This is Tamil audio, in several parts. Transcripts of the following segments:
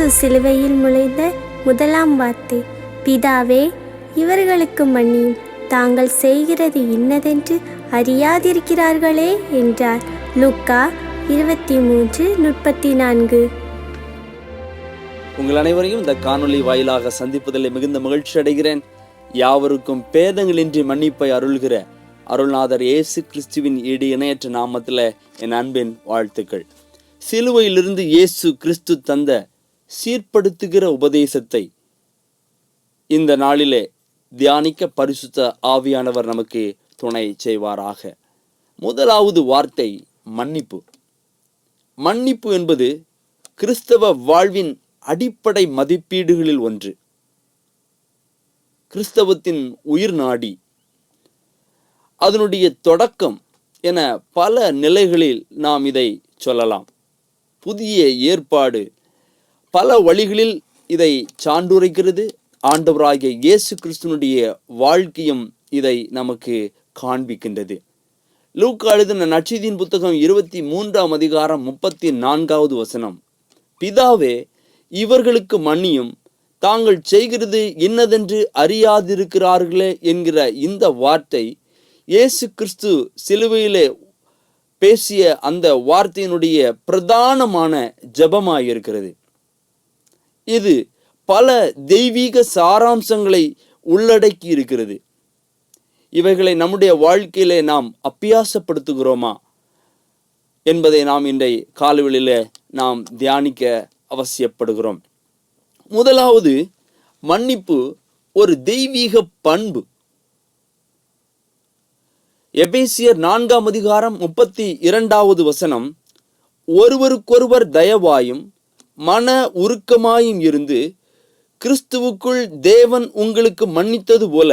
இயேசு சிலுவையில் முளைந்த முதலாம் வார்த்தை, பிதாவே, இவர்களுக்கு மன்னியும், தாங்கள் செய்கிறது இன்னதென்று அறியாதிருக்கிறார்களே என்றார். லூக்கா 23:34. உங்கள் அனைவரையும் இந்த காணொளி வாயிலாக சந்திப்பதில் மிகுந்த மகிழ்ச்சி அடைகிறேன். யாவருக்கும் பேதங்களின்றி மன்னிப்பை அருள்கிற அருள்நாதர் இயேசு கிறிஸ்துவின் ஈடு இணையற்ற நாமத்தில் என் அன்பின் வாழ்த்துக்கள். சிலுவையிலிருந்து இயேசு கிறிஸ்து தந்த சீர்படுத்துகிற உபதேசத்தை இந்த நாளிலே தியானிக்க பரிசுத்த ஆவியானவர் நமக்கு துணை செய்வாராக. முதலாவது வார்த்தை மன்னிப்பு. மன்னிப்பு என்பது கிறிஸ்தவ வாழ்வின் அடிப்படை மதிப்பீடுகளில் ஒன்று. கிறிஸ்தவத்தின் உயிர் நாடி, அதனுடைய தொடக்கம் என பல நிலைகளில் நாம் இதை சொல்லலாம். புதிய ஏற்பாடு பல வழிகளில் இதை சான்றுரைக்கிறது. ஆண்டவராகிய இயேசு கிறிஸ்துனுடைய வாழ்க்கையும் இதை நமக்கு காண்பிக்கின்றது. லூக்கா எழுதின நற்செய்தியின் புத்தகம் 23ஆம் அதிகாரம் 34வது வசனம், பிதாவே, இவர்களுக்கு மன்னியும், தாங்கள் செய்கிறது இன்னதென்று அறியாதிருக்கிறார்களே என்கிற இந்த வார்த்தை இயேசு கிறிஸ்து சிலுவையிலே பேசிய அந்த வார்த்தையினுடைய பிரதானமான ஜெபமாயிருக்கிறது. இது பல தெய்வீக சாராம்சங்களை உள்ளடக்கி இருக்கிறது. இவைகளை நம்முடைய வாழ்க்கையிலே நாம் அபியாசப்படுத்துகிறோமா என்பதை நாம் இன்றைய காலவெளியிலே நாம் தியானிக்க அவசியப்படுகிறோம். முதலாவது, மன்னிப்பு ஒரு தெய்வீக பண்பு. எபேசியர் 4ஆம் அதிகாரம் 32வது வசனம், ஒருவருக்கொருவர் தயவாயும் மன உருக்கமாயும் இருந்து கிறிஸ்துவுக்குள் தேவன் உங்களுக்கு மன்னித்தது போல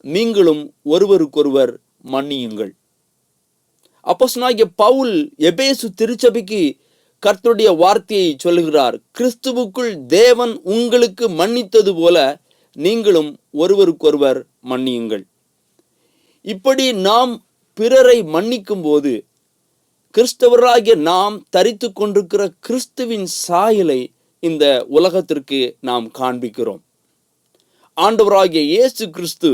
நீங்களும் ஒருவருக்கொருவர் மன்னியுங்கள். அப்போஸ்தலனாகிய பவுல் எபேசு திருச்சபைக்கு கர்த்தருடைய வார்த்தையை சொல்லுகிறார். கிறிஸ்துவுக்குள் தேவன் உங்களுக்கு மன்னித்தது போல நீங்களும் ஒருவருக்கொருவர் மன்னியுங்கள். இப்படி நாம் பிறரை மன்னிக்கும் போது கிறிஸ்தவராகிய நாம் தரித்து கொண்டிருக்கிற கிறிஸ்துவின் சாயலை இந்த உலகத்திற்கு நாம் காண்பிக்கிறோம். ஆண்டவராகிய இயேசு கிறிஸ்து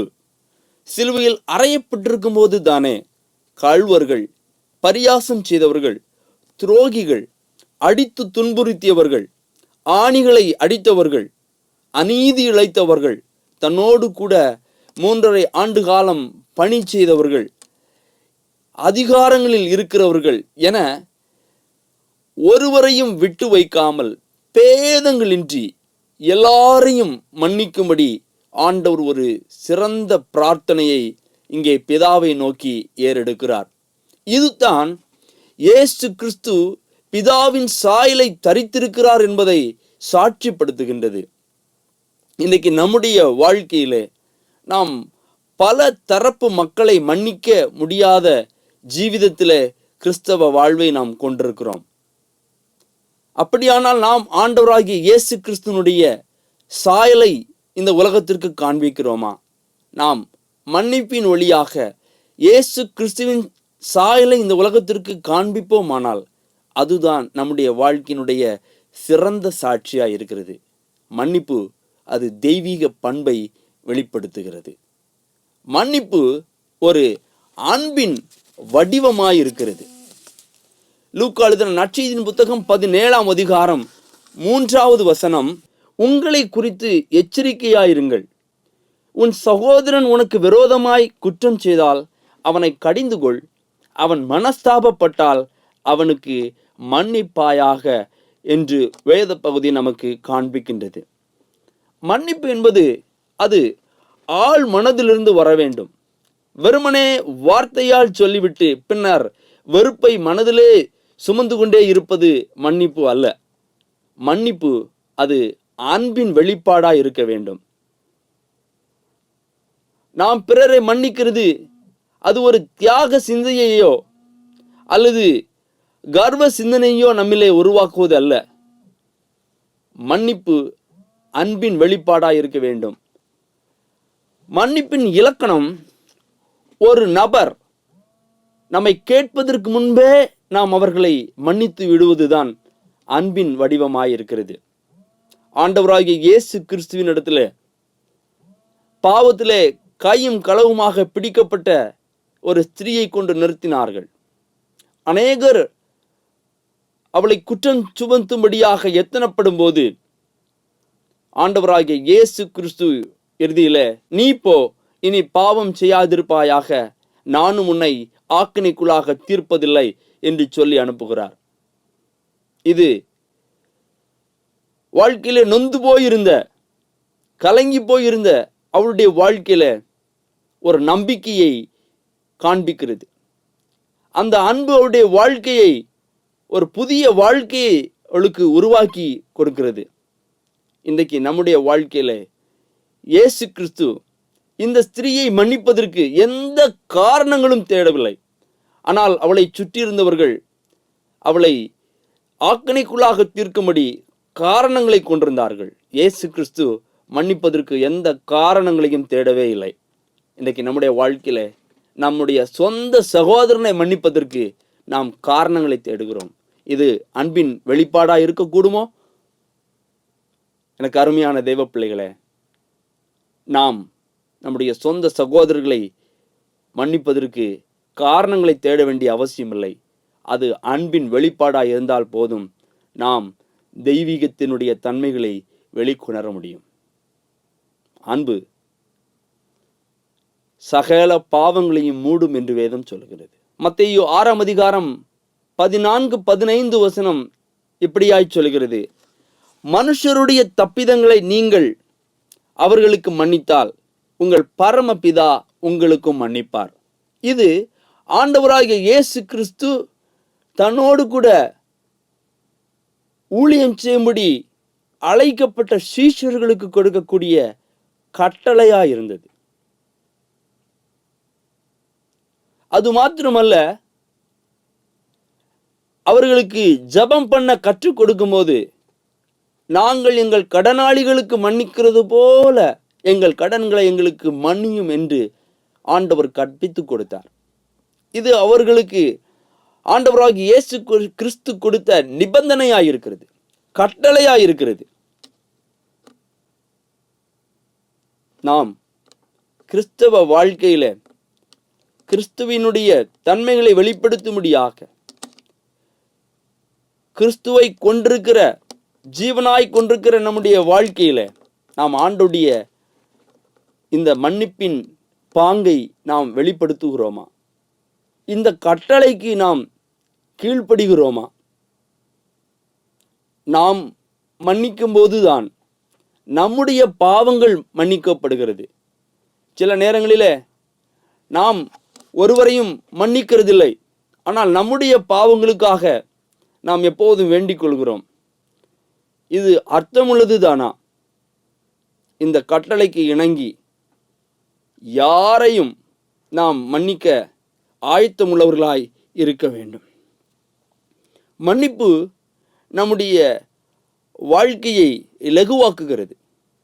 சிலுவையில் அறையப்பட்டிருக்கும் போது தானே கள்வர்கள், பரியாசம் செய்தவர்கள், துரோகிகள், அடித்து துன்புறுத்தியவர்கள், ஆணிகளை அடித்தவர்கள், அநீதி இழைத்தவர்கள், தன்னோடு கூட 3.5 ஆண்டு காலம் பணி செய்தவர்கள், அதிகாரங்களில் இருக்கிறவர்கள் என ஒருவரையும் விட்டு வைக்காமல் பேதங்களின்றி எல்லாரையும் மன்னிக்கும்படி ஆண்டவர் ஒரு சிறந்த பிரார்த்தனையை இங்கே பிதாவை நோக்கி ஏறெடுக்கிறார். இதுதான் இயேசு கிறிஸ்து பிதாவின் சாயலை தரித்திருக்கிறார் என்பதை சாட்சிப்படுத்துகின்றது. இன்னைக்கு நம்முடைய வாழ்க்கையிலே நாம் பல தரப்பு மக்களை மன்னிக்க முடியாத ஜீவிதத்திலே கிறிஸ்தவ வாழ்வை நாம் கொண்டிருக்கிறோம். அப்படியானால் நாம் ஆண்டவராகிய இயேசு கிறிஸ்துனுடைய சாயலை இந்த உலகத்திற்கு காண்பிக்கிறோமா? நாம் மன்னிப்பின் வழியாக இயேசு கிறிஸ்துவின் சாயலை இந்த உலகத்திற்கு காண்பிப்போமானால் அதுதான் நம்முடைய வாழ்க்கையினுடைய சிறந்த சாட்சியாக இருக்கிறது. மன்னிப்பு அது தெய்வீக பண்பை வெளிப்படுத்துகிறது. மன்னிப்பு ஒரு அன்பின் வடிவமாயிருக்கிறது. லூக்கா எழுதின நற்செய்தியின் புத்தகம் 17ஆம் அதிகாரம் 3வது வசனம், உங்களை குறித்து எச்சரிக்கையாயிருங்கள். உன் சகோதரன் உனக்கு விரோதமாய் குற்றம் செய்தால் அவனை கடிந்து கொள். அவன் மனஸ்தாபப்பட்டால் அவனுக்கு மன்னிப்பாயாக என்று வேத பகுதி நமக்கு காண்பிக்கின்றது. மன்னிப்பு என்பது அது ஆள் மனதிலிருந்து வர வேண்டும். வெறுமனே வார்த்தையால் சொல்லிவிட்டு பின்னர் வெறுப்பை மனதிலே சுமந்து கொண்டே இருப்பது மன்னிப்பு அல்ல. மன்னிப்பு அது அன்பின் வெளிப்பாடாய் இருக்க வேண்டும். நாம் பிறரை மன்னிக்கிறது அது ஒரு தியாக சிந்தையையோ அல்லது கர்வ சிந்தனையோ நம்மிலே உருவாக்குவது அல்ல. மன்னிப்பு அன்பின் வெளிப்பாடாய் இருக்க வேண்டும். மன்னிப்பின் இலக்கணம், ஒரு நபர் நம்மை கேட்பதற்கு முன்பே நாம் அவர்களை மன்னித்து விடுவதுதான் அன்பின் வடிவமாயிருக்கிறது. ஆண்டவராகிய இயேசு கிறிஸ்துவின் இடத்துல பாவத்திலே கையும் களவுமாக பிடிக்கப்பட்ட ஒரு ஸ்திரீயை கொண்டு நிறுத்தினார்கள். அநேகர் அவளை குற்றம் சுமத்தும்படியாக எத்தனப்படும் போது ஆண்டவராகிய இயேசு கிறிஸ்து இறுதியில, நீ போ, இனி பாவம் செய்யாதிருப்பாயாக, நானும் உன்னை ஆக்கினைக்குள்ளாக தீர்ப்பதில்லை என்று சொல்லி அனுப்புகிறார். இது வாழ்க்கையில நொந்து போயிருந்த, கலங்கி போயிருந்த அவளுடைய வாழ்க்கையில ஒரு நம்பிக்கையை காண்பிக்கிறது. அந்த அன்பு அவருடைய வாழ்க்கையை, ஒரு புதிய வாழ்க்கையை அவளுக்கு உருவாக்கி கொடுக்கிறது. இன்றைக்கு நம்முடைய வாழ்க்கையில இயேசு கிறிஸ்து இந்த ஸ்திரீயை மன்னிப்பதற்கு எந்த காரணங்களும் தேடவில்லை. ஆனால் அவளை சுற்றியிருந்தவர்கள் அவளை ஆக்கினைக்குள்ளாக தீர்க்கும்படி காரணங்களை கொண்டிருந்தார்கள். இயேசு கிறிஸ்து மன்னிப்பதற்கு எந்த காரணங்களையும் தேடவே இல்லை. இன்றைக்கு நம்முடைய வாழ்க்கையில நம்முடைய சொந்த சகோதரனை மன்னிப்பதற்கு நாம் காரணங்களை தேடுகிறோம். இது அன்பின் வெளிப்பாடா இருக்கக்கூடுமோ? எனக்கு அருமையான தெய்வ பிள்ளைகளே, நாம் நம்முடைய சொந்த சகோதரர்களை மன்னிப்பதற்கு காரணங்களை தேட வேண்டிய அவசியமில்லை. அது அன்பின் வெளிப்பாடாக இருந்தால் போதும், நாம் தெய்வீகத்தினுடைய தன்மைகளை வெளிக்கொணர முடியும். அன்பு சகல பாவங்களையும் மூடும் என்று வேதம் சொல்கிறது. மத்தேயு 6ஆம் அதிகாரம் 14-15 இப்படியாய் சொல்கிறது, மனுஷருடைய தப்பிதங்களை நீங்கள் அவர்களுக்கு மன்னித்தால் உங்கள் பரமபிதா உங்களுக்கும் மன்னிப்பார். இது ஆண்டவராகிய இயேசு கிறிஸ்து தன்னோடு கூட ஊழியம் செய்யும்படி அழைக்கப்பட்ட சீஷர்களுக்கு கொடுக்கக்கூடிய கட்டளையா இருந்தது. அது மாத்திரமல்ல, அவர்களுக்கு ஜெபம் பண்ண கற்றுக் கொடுக்கும் போது, நாங்கள் எங்கள் கடனாளிகளுக்கு மன்னிக்கிறது போல எங்கள் கடன்களை எங்களுக்கு மன்னியும் என்று ஆண்டவர் கற்பித்து கொடுத்தார். இது அவர்களுக்கு ஆண்டவராகிய இயேசு கிறிஸ்து கொடுத்த நிபந்தனையாயிருக்கிறது, கட்டளையாயிருக்கிறது. நாம் கிறிஸ்தவ வாழ்க்கையில கிறிஸ்துவினுடைய தன்மைகளை வெளிப்படுத்தும்படியாக, கிறிஸ்துவை கொண்டிருக்கிற, ஜீவனாய் கொண்டிருக்கிற நம்முடைய வாழ்க்கையில நாம் ஆண்டுடைய இந்த மன்னிப்பின் பாங்கை நாம் வெளிப்படுத்துகிறோமா? இந்த கட்டளைக்கு நாம் கீழ்ப்படுகிறோமா? நாம் மன்னிக்கும் போதுதான் நம்முடைய பாவங்கள் மன்னிக்கப்படுகிறது. சில நேரங்களிலே நாம் ஒருவரையும் மன்னிக்கிறதில்லை, ஆனால் நம்முடைய பாவங்களுக்காக நாம் எப்போதும் வேண்டிக் கொள்கிறோம். இது அர்த்தமுள்ளது தானா? இந்த கட்டளைக்கு இணங்கி யாரையும் நாம் மன்னிக்க ஆயத்தமுள்ளவர்களாய் இருக்க வேண்டும். மன்னிப்பு நம்முடைய வாழ்க்கையை லகுவாக்குகிறது.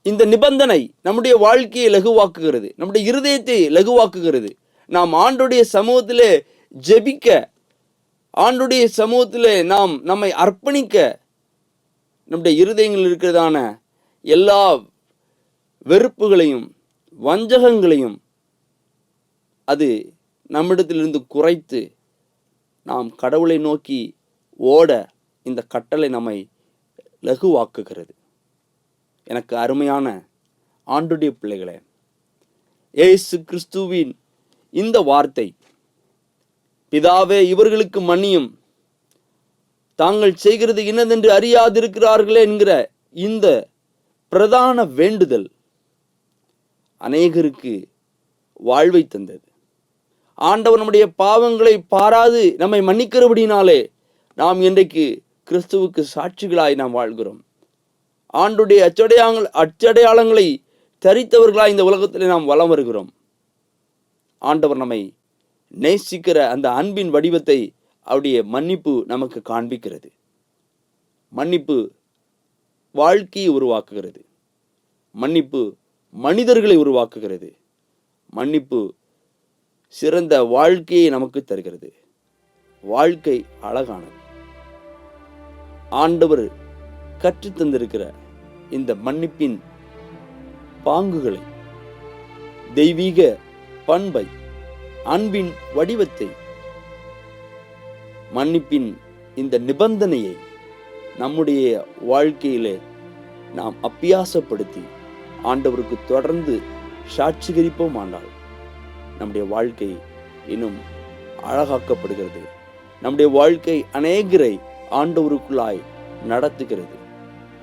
இந்த நிபந்தனை நம்முடைய வாழ்க்கையை லகுவாக்குகிறது, நம்முடைய இருதயத்தை லகுவாக்குகிறது. நாம் ஆண்டுடைய சமூகத்திலே ஜெபிக்க, ஆண்டுடைய சமூகத்திலே நாம் நம்மை அர்ப்பணிக்க, நம்முடைய இருதயங்களில் இருக்கிறதான எல்லா வெறுப்புகளையும் வஞ்சகங்களையும் அது நம்மிடத்திலிருந்து குறைத்து நாம் கடவுளை நோக்கி ஓட இந்த கட்டளை நம்மை லகுவாக்குகிறது. எனக்கு அருமையான ஆண்டுடைய பிள்ளைகளே, இயேசு கிறிஸ்துவின் இந்த வார்த்தை, பிதாவே இவர்களுக்கு மன்னியும், தாங்கள் செய்கிறது இன்னதென்று அறியாதிருக்கிறார்களே என்கிற இந்த பிரதான வேண்டுதல் அநேகருக்கு வாழ்வை தந்தது. ஆண்டவர் நம்முடைய பாவங்களை பாராது நம்மை மன்னிக்கிறபடினாலே நாம் இன்றைக்கு கிறிஸ்துவுக்கு சாட்சிகளாய் நாம் வாழ்கிறோம். ஆண்டுடைய அச்சடையாளங்களை தரித்தவர்களாய் இந்த உலகத்தில் நாம் வலம் வருகிறோம். ஆண்டவர் நம்மை நேசிக்கிற அந்த அன்பின் வடிவத்தை அவருடைய மன்னிப்பு நமக்கு காண்பிக்கிறது. மன்னிப்பு வாழ்க்கையை உருவாக்குகிறது. மன்னிப்பு மனிதர்களை உருவாக்குகிறது. மன்னிப்பு சிறந்த வாழ்க்கையை நமக்கு தருகிறது. வாழ்க்கை அழகானது. ஆண்டவர் கற்றுத் தந்திருக்கிற இந்த மன்னிப்பின் பாங்குகளை, தெய்வீக பண்பை, அன்பின் வடிவத்தை, மன்னிப்பின் இந்த நிபந்தனையை நம்முடைய வாழ்க்கையிலே நாம் அபியாசப்படுத்தி ஆண்டவருக்கு தொடர்ந்து சாட்சிகரிப்போமானால் நம்முடைய வாழ்க்கை இன்னும் அழகாக்கப்படுகிறது. நம்முடைய வாழ்க்கை அநேகரை ஆண்டவருக்குள்ளாய் நடத்துகிறது.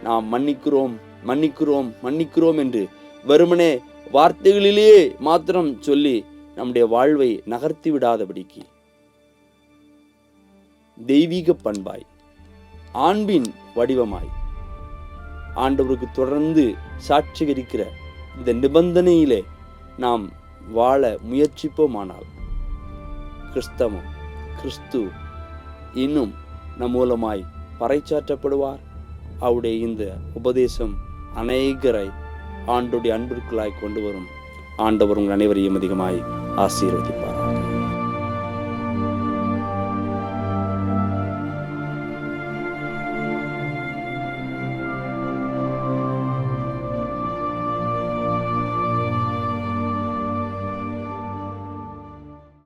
நாம் மன்னிக்கிறோம் மன்னிக்கிறோம் மன்னிக்கிறோம் என்று வெறுமனே வார்த்தைகளிலேயே மாத்திரம் சொல்லி நம்முடைய வாழ்வை நகர்த்தி விடாதபடிக்கு தெய்வீக பண்பாய், அன்பின் வடிவமாய் ஆண்டவருக்கு தொடர்ந்து சாட்சிகரிக்கிற இந்த நிபந்தனையிலே நாம் வாழ முயற்சிப்போமானால் கிறிஸ்தவம், கிறிஸ்து இன்னும் நம் மூலமாய் பறைசாற்றப்படுவார். அவருடைய இந்த உபதேசம் அநேகரை ஆண்டோடைய அன்பிற்குள்ளாய் கொண்டு வரும். ஆண்டவர் உங்கள் அனைவரையும் அதிகமாய் ஆசீர்வதிப்பார்.